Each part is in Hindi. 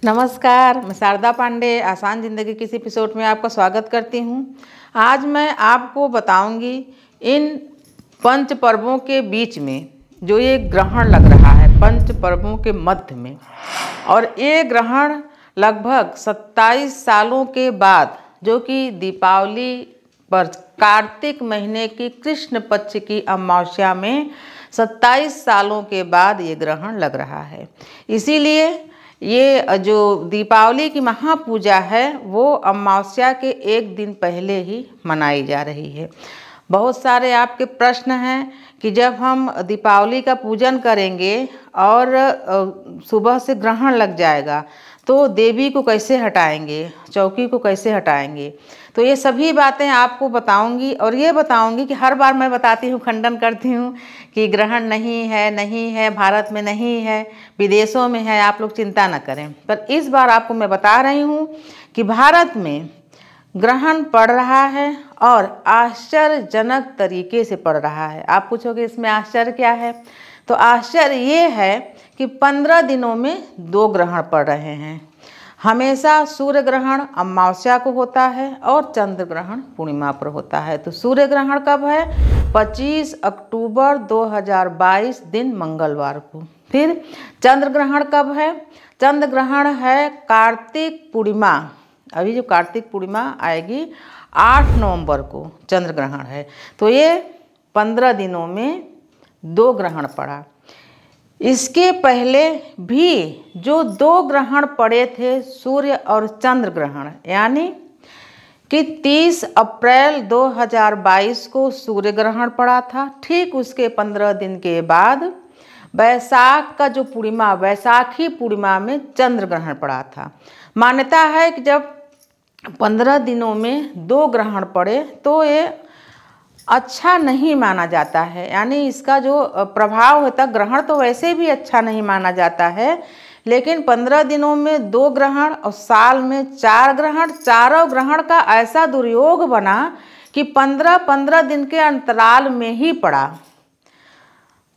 नमस्कार, मैं शारदा पांडे आसान ज़िंदगी के इस एपिसोड में आपका स्वागत करती हूँ। आज मैं आपको बताऊंगी इन पंच पर्वों के बीच में जो ये ग्रहण लग रहा है, पंच पर्वों के मध्य में, और ये ग्रहण लगभग 27 सालों के बाद, जो कि दीपावली पर कार्तिक महीने की कृष्ण पक्ष की अमावस्या में 27 सालों के बाद ये ग्रहण लग रहा है। इसीलिए ये जो दीपावली की महापूजा है वो अमावस्या के एक दिन पहले ही मनाई जा रही है। बहुत सारे आपके प्रश्न हैं कि जब हम दीपावली का पूजन करेंगे और सुबह से ग्रहण लग जाएगा तो देवी को कैसे हटाएंगे, चौकी को कैसे हटाएंगे। तो ये सभी बातें आपको बताऊंगी और ये बताऊंगी कि हर बार मैं बताती हूँ, खंडन करती हूँ कि ग्रहण नहीं है, भारत में नहीं है, विदेशों में है, आप लोग चिंता न करें। पर इस बार आपको मैं बता रही हूँ कि भारत में ग्रहण पड़ रहा है और आश्चर्यजनक तरीके से पड़ रहा है। आप पूछोगे इसमें आश्चर्य क्या है? तो आश्चर्य ये है कि 15 दिनों में 2 ग्रहण पड़ रहे हैं। हमेशा सूर्य ग्रहण अमावस्या को होता है और चंद्र ग्रहण पूर्णिमा पर होता है। तो सूर्य ग्रहण कब है? 25 अक्टूबर 2022 दिन मंगलवार को। फिर चंद्र ग्रहण कब है? चंद्र ग्रहण है कार्तिक पूर्णिमा। अभी जो कार्तिक पूर्णिमा आएगी 8 नवंबर को चंद्र ग्रहण है। तो ये 15 दिनों में 2 ग्रहण पड़ा। इसके पहले भी जो 2 ग्रहण पड़े थे, सूर्य और चंद्र ग्रहण, यानी कि 30 अप्रैल 2022 को सूर्य ग्रहण पड़ा था। ठीक उसके 15 दिन के बाद बैसाख का जो पूर्णिमा, बैसाखी पूर्णिमा में चंद्र ग्रहण पड़ा था। मान्यता है कि जब 15 दिनों में 2 ग्रहण पड़े तो ये अच्छा नहीं माना जाता है, यानी इसका जो प्रभाव होता, ग्रहण तो वैसे भी अच्छा नहीं माना जाता है, लेकिन 15 दिनों में 2 ग्रहण और साल में 4 ग्रहण, चारों ग्रहण का ऐसा दुर्योग बना कि 15-15 दिन के अंतराल में ही पड़ा।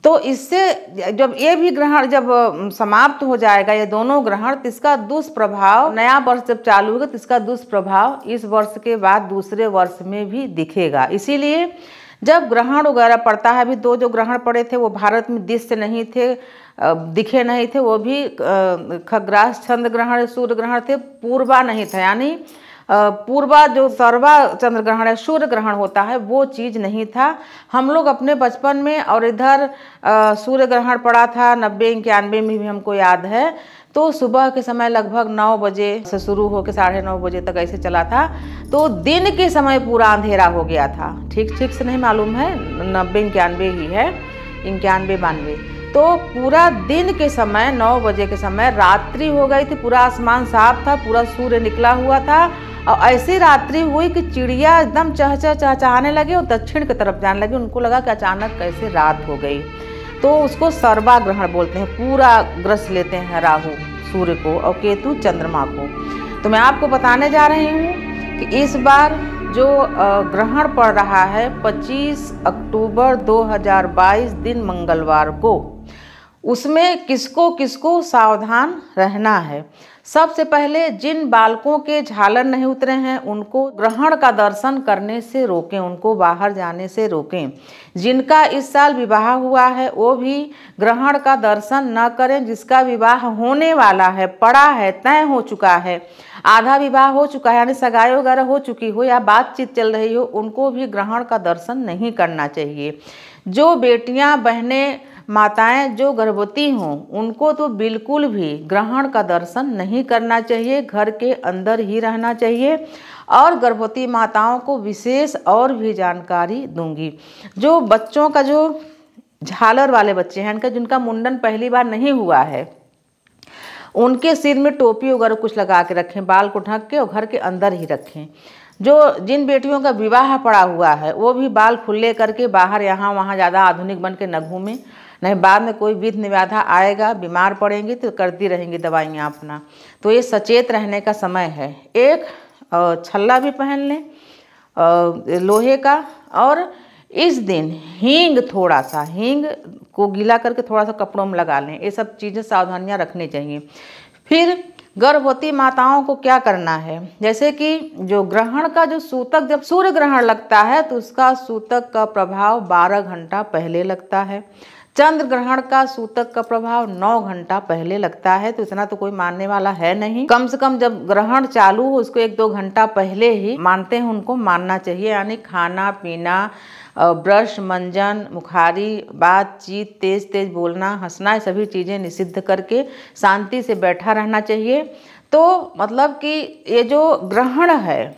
तो इससे जब ये भी ग्रहण जब समाप्त हो जाएगा, ये दोनों ग्रहण, तो इसका दुष्प्रभाव, नया वर्ष जब चालू होगा तो इसका दुष्प्रभाव इस वर्ष के बाद दूसरे वर्ष में भी दिखेगा। इसीलिए जब ग्रहण वगैरह पड़ता है, अभी 2 जो ग्रहण पड़े थे वो भारत में दृश्य नहीं थे, दिखे नहीं थे, वो भी खग्रास चंद्र ग्रहण, सूर्य ग्रहण थे, पूर्वा नहीं था, यानी पूर्वा जो सर्वा चंद्र ग्रहण है, सूर्य ग्रहण होता है, वो चीज़ नहीं था। हम लोग अपने बचपन में, और इधर सूर्य ग्रहण पड़ा था 90-91 में भी हमको याद है। तो सुबह के समय लगभग 9 बजे से शुरू होकर 9:30 बजे तक ऐसे चला था। तो दिन के समय पूरा अंधेरा हो गया था। ठीक से नहीं मालूम है, 90-91 ही है, 91-92। तो पूरा दिन के समय 9 बजे के समय रात्रि हो गई थी, पूरा आसमान साफ था, पूरा सूर्य निकला हुआ था, और ऐसी रात्रि हुई कि चिड़िया एकदम चहचहाने लगे और दक्षिण की तरफ जाने लगे। उनको लगा कि अचानक कैसे रात हो गई। तो उसको सर्वा ग्रहण बोलते हैं, पूरा ग्रस लेते हैं राहु सूर्य को और केतु चंद्रमा को। तो मैं आपको बताने जा रही हूँ कि इस बार जो ग्रहण पड़ रहा है 25 अक्टूबर 2022 दिन मंगलवार को, उसमें किसको किसको सावधान रहना है। सबसे पहले जिन बालकों के झालर नहीं उतरे हैं उनको ग्रहण का दर्शन करने से रोकें, उनको बाहर जाने से रोकें। जिनका इस साल विवाह हुआ है वो भी ग्रहण का दर्शन न करें। जिसका विवाह होने वाला है, पड़ा है, तय हो चुका है, आधा विवाह हो चुका है, यानी सगाई वगैरह हो चुकी हो या बातचीत चल रही हो, उनको भी ग्रहण का दर्शन नहीं करना चाहिए। जो बेटियां, बहनें, माताएं जो गर्भवती हों उनको तो बिल्कुल भी ग्रहण का दर्शन नहीं करना चाहिए, घर के अंदर ही रहना चाहिए। और गर्भवती माताओं को विशेष और भी जानकारी दूंगी। जो बच्चों का, जो झालर वाले बच्चे हैं, इनका जिनका मुंडन पहली बार नहीं हुआ है, उनके सिर में टोपी वगैरह कुछ लगा के रखें, बाल को ढक के, और घर के अंदर ही रखें। जिन बेटियों का विवाह पड़ा हुआ है वो भी बाल खुले करके बाहर यहाँ वहाँ ज़्यादा आधुनिक बन के न घूमें, नहीं बाद में कोई विघ्न बाधा आएगा, बीमार पड़ेंगी तो करती रहेंगी दवाइयाँ अपना। तो ये सचेत रहने का समय है। एक छल्ला भी पहन लें लोहे का, और इस दिन हींग, थोड़ा सा हींग को गीला करके थोड़ा सा कपड़ों में लगा लें। ये सब चीज़ें सावधानियाँ रखनी चाहिए। फिर गर्भवती माताओं को क्या करना है, जैसे कि जो ग्रहण का जो सूतक, जब सूर्य ग्रहण लगता है तो उसका सूतक का प्रभाव 12 घंटा पहले लगता है। चंद्र ग्रहण का सूतक का प्रभाव 9 घंटा पहले लगता है। तो इतना तो कोई मानने वाला है नहीं। कम से कम जब ग्रहण चालू हो उसको 1-2 घंटा पहले ही मानते हैं, उनको मानना चाहिए। यानी खाना पीना, ब्रश, मंजन, मुखारी, बातचीत, तेज तेज बोलना, हंसना, ये सभी चीज़ें निषिद्ध करके शांति से बैठा रहना चाहिए। तो मतलब कि ये जो ग्रहण है,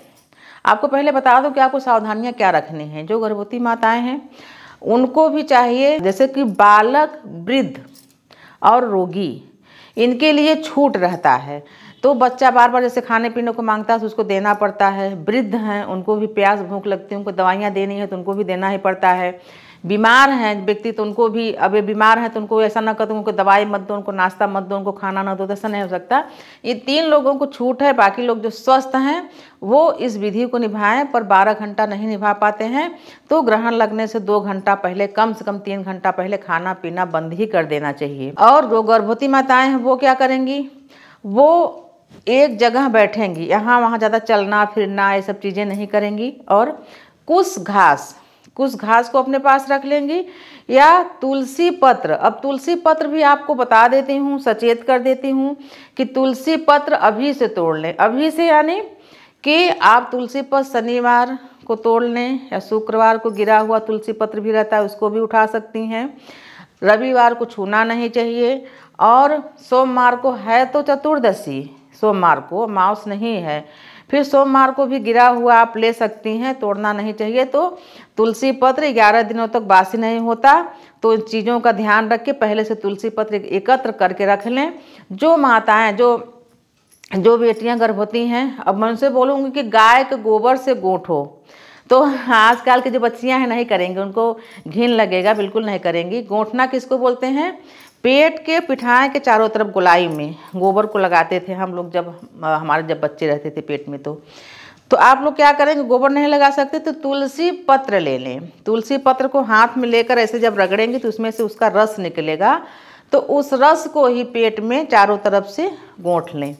आपको पहले बता दूं कि आपको सावधानियां क्या रखनी हैं। जो गर्भवती माताएं हैं उनको भी चाहिए, जैसे कि बालक, वृद्ध और रोगी, इनके लिए छूट रहता है। तो बच्चा बार बार जैसे खाने पीने को मांगता है तो उसको देना पड़ता है। वृद्ध हैं, उनको भी प्यास भूख लगती है, उनको दवाइयाँ देनी है तो उनको भी देना ही पड़ता है। बीमार हैं व्यक्ति तो उनको भी, अब ये बीमार हैं तो उनको ऐसा ना कर दो, उनको दवाई मत दो, उनको नाश्ता मत दो, उनको खाना ना दो, ऐसा नहीं हो सकता। ये 3 लोगों को छूट है। बाकी लोग जो स्वस्थ हैं वो इस विधि को निभाएं, पर 12 घंटा नहीं निभा पाते हैं तो ग्रहण लगने से 2 घंटा पहले, कम से कम 3 घंटा पहले खाना पीना बंद ही कर देना चाहिए। और जो गर्भवती माताएं हैं वो क्या करेंगी, वो एक जगह बैठेंगी, यहाँ वहाँ ज़्यादा चलना फिरना ये सब चीज़ें नहीं करेंगी। और कुछ घास को अपने पास रख लेंगी, या तुलसी पत्र। अब तुलसी पत्र भी आपको बता देती हूँ, सचेत कर देती हूँ कि तुलसी पत्र अभी से तोड़ लें। अभी से यानी कि आप तुलसी पत्र शनिवार को तोड़ लें, या शुक्रवार को गिरा हुआ तुलसी पत्र भी रहता है उसको भी उठा सकती हैं। रविवार को छूना नहीं चाहिए। और सोमवार को है तो चतुर्दशी, सोमवार को मांस नहीं है, फिर सोमवार को भी गिरा हुआ आप ले सकती हैं, तोड़ना नहीं चाहिए। तो तुलसी पत्र 11 दिनों तक बासी नहीं होता। तो इन चीज़ों का ध्यान रख के पहले से तुलसी पत्र एकत्र करके रख लें। जो माताएं, जो बेटियां गर्भवती हैं, अब मैं उनसे बोलूँगी कि गाय के गोबर से गोंठो। तो आजकल की जो बच्चियां हैं नहीं करेंगी, उनको घिन लगेगा, बिल्कुल नहीं करेंगी। गोंठना किसको बोलते हैं, पेट के पिठाएं के चारों तरफ गोलाई में गोबर को लगाते थे हम लोग, जब हमारे बच्चे रहते थे पेट में। तो आप लोग क्या करेंगे, गोबर नहीं लगा सकते तो तुलसी पत्र ले लें। तुलसी पत्र को हाथ में लेकर ऐसे जब रगड़ेंगे तो उसमें से उसका रस निकलेगा। तो उस रस को ही पेट में चारों तरफ से गोंठ लें।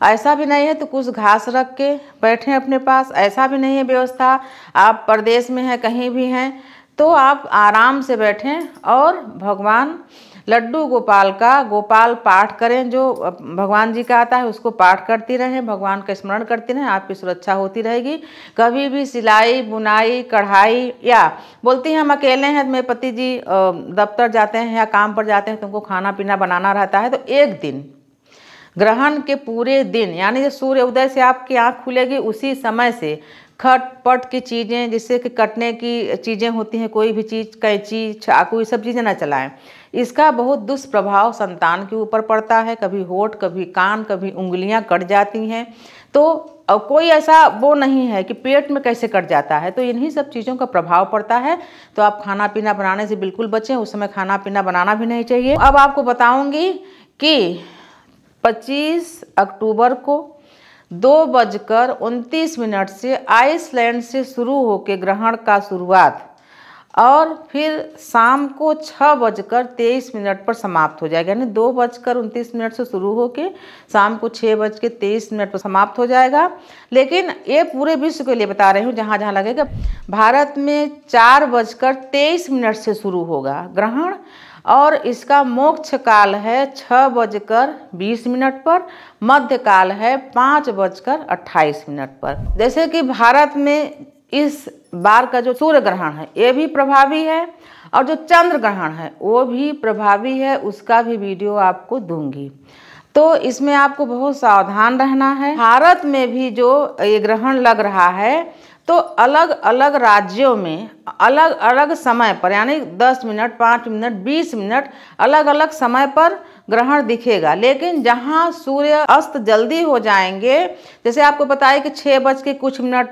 ऐसा भी नहीं है तो कुछ घास रख के बैठें अपने पास। ऐसा भी नहीं है व्यवस्था, आप प्रदेश में हैं, कहीं भी हैं, तो आप आराम से बैठें और भगवान लड्डू गोपाल का गोपाल पाठ करें। जो भगवान जी का आता है उसको पाठ करती रहें, भगवान का स्मरण करती रहें, आपकी सुरक्षा होती रहेगी। कभी भी सिलाई बुनाई कढ़ाई, या बोलती हैं हम अकेले हैं, मेरे पति जी दफ्तर जाते हैं या काम पर जाते हैं तो उनको खाना पीना बनाना रहता है, तो एक दिन ग्रहण के पूरे दिन, यानी जो सूर्य उदय से आपकी आँख खुलेगी उसी समय से खटपट की चीज़ें, जिससे कि कटने की चीज़ें होती हैं, कोई भी चीज़, कैंची, चाकू, ये सब चीज़ें ना चलाएं। इसका बहुत दुष्प्रभाव संतान के ऊपर पड़ता है। कभी होठ, कभी कान, कभी उंगलियां कट जाती हैं। तो कोई ऐसा वो नहीं है कि पेट में कैसे कट जाता है, तो इन्हीं सब चीज़ों का प्रभाव पड़ता है। तो आप खाना पीना बनाने से बिल्कुल बचें, उस समय खाना पीना बनाना भी नहीं चाहिए। अब आपको बताऊँगी कि 25 अक्टूबर को 2:29 से आइसलैंड से शुरू होकर ग्रहण का शुरुआत, और फिर शाम को 6:23 पर समाप्त हो जाएगा। यानी 2:29 से शुरू होकर शाम को 6:23 पर समाप्त हो जाएगा। लेकिन ये पूरे विश्व के लिए बता रही हूँ, जहाँ जहाँ लगेगा। भारत में 4:23 से शुरू होगा ग्रहण, और इसका मोक्ष काल है 6:20 पर, मध्य काल है 5:28 पर। जैसे कि भारत में इस बार का जो सूर्य ग्रहण है ये भी प्रभावी है, और जो चंद्र ग्रहण है वो भी प्रभावी है, उसका भी वीडियो आपको दूंगी। तो इसमें आपको बहुत सावधान रहना है। भारत में भी जो ये ग्रहण लग रहा है तो अलग अलग राज्यों में अलग अलग समय पर, यानी 10 मिनट, 5 मिनट, 20 मिनट अलग अलग समय पर ग्रहण दिखेगा। लेकिन जहां सूर्य अस्त जल्दी हो जाएंगे, जैसे आपको बताया कि 6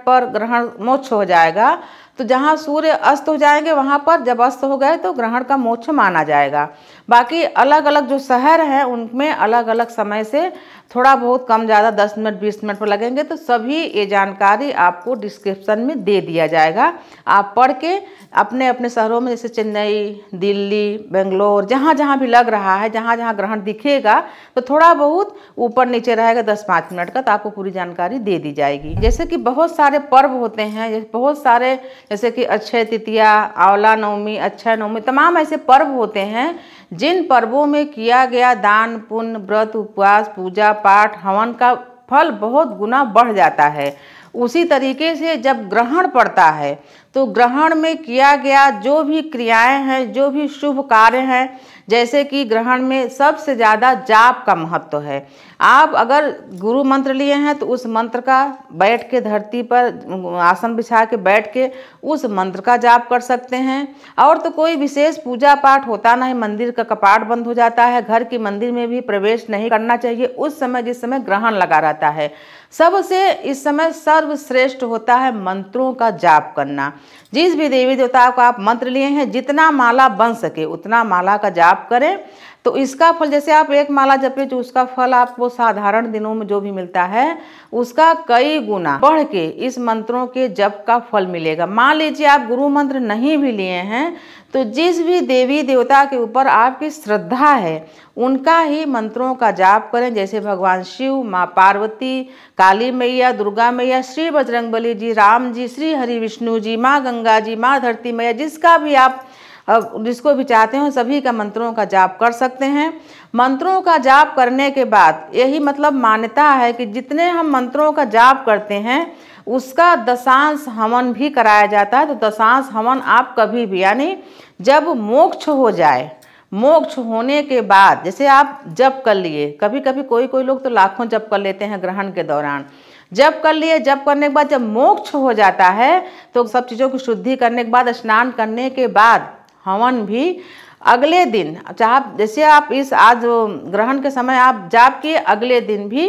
पर ग्रहण मोक्ष हो जाएगा, तो जहां सूर्य अस्त हो जाएंगे वहां पर जब अस्त हो गए तो ग्रहण का मोक्ष माना जाएगा। बाकी अलग अलग जो शहर हैं उनमें अलग अलग समय से थोड़ा बहुत कम ज़्यादा 10 मिनट 20 मिनट पर लगेंगे। तो सभी ये जानकारी आपको डिस्क्रिप्शन में दे दिया जाएगा। आप पढ़ के अपने अपने शहरों में, जैसे चेन्नई, दिल्ली, बेंगलोर, जहाँ जहाँ भी लग रहा है, जहाँ जहाँ ग्रहण दिखेगा, तो थोड़ा बहुत ऊपर नीचे रहेगा 10-5 मिनट का, तो आपको पूरी जानकारी दे दी जाएगी। जैसे कि बहुत सारे पर्व होते हैं, बहुत सारे, जैसे कि अक्षय तृतीया, आंवला नवमी, अक्षय नवमी, तमाम ऐसे पर्व होते हैं जिन पर्वों में किया गया दान पुण्य, व्रत, उपवास, पूजा पाठ, हवन का फल बहुत गुना बढ़ जाता है। उसी तरीके से जब ग्रहण पड़ता है तो ग्रहण में किया गया जो भी क्रियाएं हैं, जो भी शुभ कार्य हैं, जैसे कि ग्रहण में सबसे ज़्यादा जाप का महत्व है। आप अगर गुरु मंत्र लिए हैं तो उस मंत्र का बैठ के धरती पर आसन बिछा के बैठ के उस मंत्र का जाप कर सकते हैं। और तो कोई विशेष पूजा पाठ होता नहीं, मंदिर का कपाट बंद हो जाता है, घर की मंदिर में भी प्रवेश नहीं करना चाहिए उस समय जिस समय ग्रहण लगा रहता है। सबसे इस समय सर्वश्रेष्ठ होता है मंत्रों का जाप करना। जिस भी देवी देवता को आप मंत्र लिए हैं, जितना माला बन सके उतना माला का जाप करें, तो इसका फल, जैसे आप एक माला जपे तो उसका फल आपको साधारण दिनों में जो भी मिलता है उसका कई गुना बढ़ के इस मंत्रों के जप का फल मिलेगा। मान लीजिए आप गुरु मंत्र नहीं भी लिए हैं तो जिस भी देवी देवता के ऊपर आपकी श्रद्धा है उनका ही मंत्रों का जाप करें। जैसे भगवान शिव, माँ पार्वती, काली मैया, दुर्गा मैया, श्री बजरंगबली जी, राम जी, श्री हरि विष्णु जी, माँ गंगा जी, माँ धरती मैया, जिसका भी आप जिसको भी चाहते हो सभी का मंत्रों का जाप कर सकते हैं। मंत्रों का जाप करने के बाद यही मतलब मान्यता है कि जितने हम मंत्रों का जाप करते हैं उसका दशांश हवन भी कराया जाता है। तो दशांश हवन आप कभी भी, यानी जब मोक्ष हो जाए, मोक्ष होने के बाद, जैसे आप जप कर लिए, कभी कभी कोई लोग तो लाखों जप कर लेते हैं ग्रहण के दौरान, जप कर लिए, जप करने के बाद जब मोक्ष हो जाता है तो सब चीज़ों की शुद्धि करने के बाद, स्नान करने के बाद हवन भी अगले दिन, चाहे जैसे आप इस आज ग्रहण के समय आप जाप किए, अगले दिन भी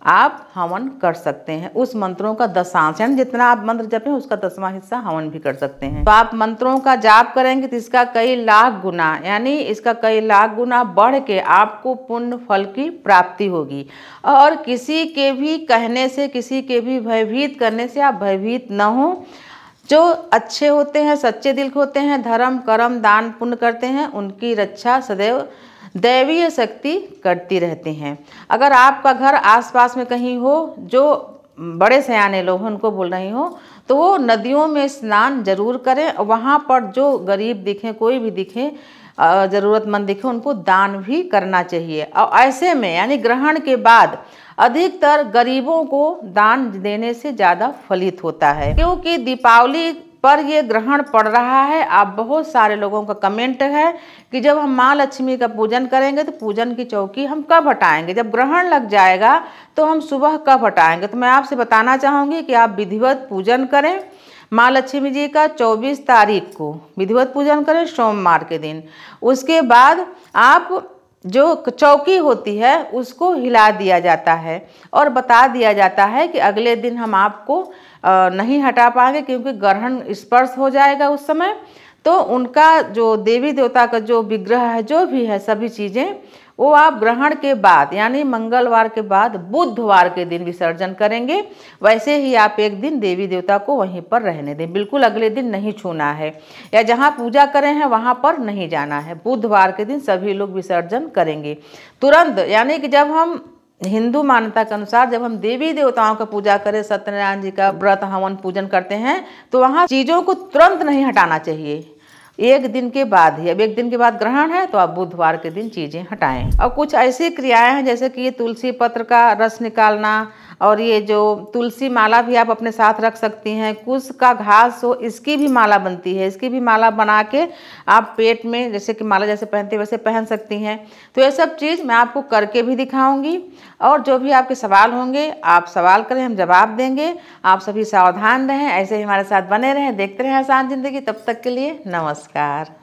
आप हवन कर सकते हैं उस मंत्रों का दशांश, यानी जितना आप मंत्र जपें उसका 10वां हिस्सा हवन भी कर सकते हैं। तो आप मंत्रों का जाप करेंगे तो इसका कई लाख गुना, यानी इसका कई लाख गुना बढ़ के आपको पुण्य फल की प्राप्ति होगी। और किसी के भी कहने से, किसी के भी भयभीत करने से आप भयभीत न हो। जो अच्छे होते हैं, सच्चे दिल के होते हैं, धर्म कर्म दान पुण्य करते हैं, उनकी रक्षा सदैव दैवीय शक्ति करती रहती हैं। अगर आपका घर आसपास में कहीं हो, जो बड़े सयाने लोग हैं उनको बोल रही हो, तो वो नदियों में स्नान जरूर करें। वहाँ पर जो गरीब दिखें, कोई भी दिखे, ज़रूरतमंद दिखे, उनको दान भी करना चाहिए। और ऐसे में यानी ग्रहण के बाद अधिकतर गरीबों को दान देने से ज़्यादा फलित होता है। क्योंकि दीपावली पर ये ग्रहण पड़ रहा है। आप बहुत सारे लोगों का कमेंट है कि जब हम माँ लक्ष्मी का पूजन करेंगे तो पूजन की चौकी हम कब हटाएंगे, जब ग्रहण लग जाएगा तो हम सुबह कब हटाएंगे। तो मैं आपसे बताना चाहूँगी कि आप विधिवत पूजन करें माँ लक्ष्मी जी का 24 तारीख को विधिवत पूजन करें, सोमवार के दिन। उसके बाद आप जो चौकी होती है उसको हिला दिया जाता है और बता दिया जाता है कि अगले दिन हम आपको नहीं हटा पाएंगे क्योंकि ग्रहण स्पर्श हो जाएगा उस समय। तो उनका जो देवी देवता का जो विग्रह है, जो भी है, सभी चीज़ें वो आप ग्रहण के बाद यानी मंगलवार के बाद बुधवार के दिन विसर्जन करेंगे। वैसे ही आप एक दिन देवी देवता को वहीं पर रहने दें, बिल्कुल अगले दिन नहीं छूना है या जहाँ पूजा करें हैं वहाँ पर नहीं जाना है। बुधवार के दिन सभी लोग विसर्जन करेंगे तुरंत। यानी कि जब हम हिंदू मान्यता के अनुसार जब हम देवी देवताओं का पूजा करें, सत्यनारायण जी का व्रत हवन पूजन करते हैं, तो वहाँ चीज़ों को तुरंत नहीं हटाना चाहिए, एक दिन के बाद ही। अब एक दिन के बाद ग्रहण है तो आप बुधवार के दिन चीज़ें हटाएं। और कुछ ऐसी क्रियाएं हैं जैसे कि ये तुलसी पत्र का रस निकालना, और ये जो तुलसी माला भी आप अपने साथ रख सकती हैं। कुश का घास हो, इसकी भी माला बनती है, इसकी भी माला बना के आप पेट में जैसे कि माला जैसे पहनते वैसे पहन सकती हैं। तो ये सब चीज़ मैं आपको करके भी दिखाऊंगी। और जो भी आपके सवाल होंगे आप सवाल करें, हम जवाब देंगे। आप सभी सावधान रहें, ऐसे ही हमारे साथ बने रहें, देखते रहें आसान ज़िंदगी। तब तक के लिए नमस्कार।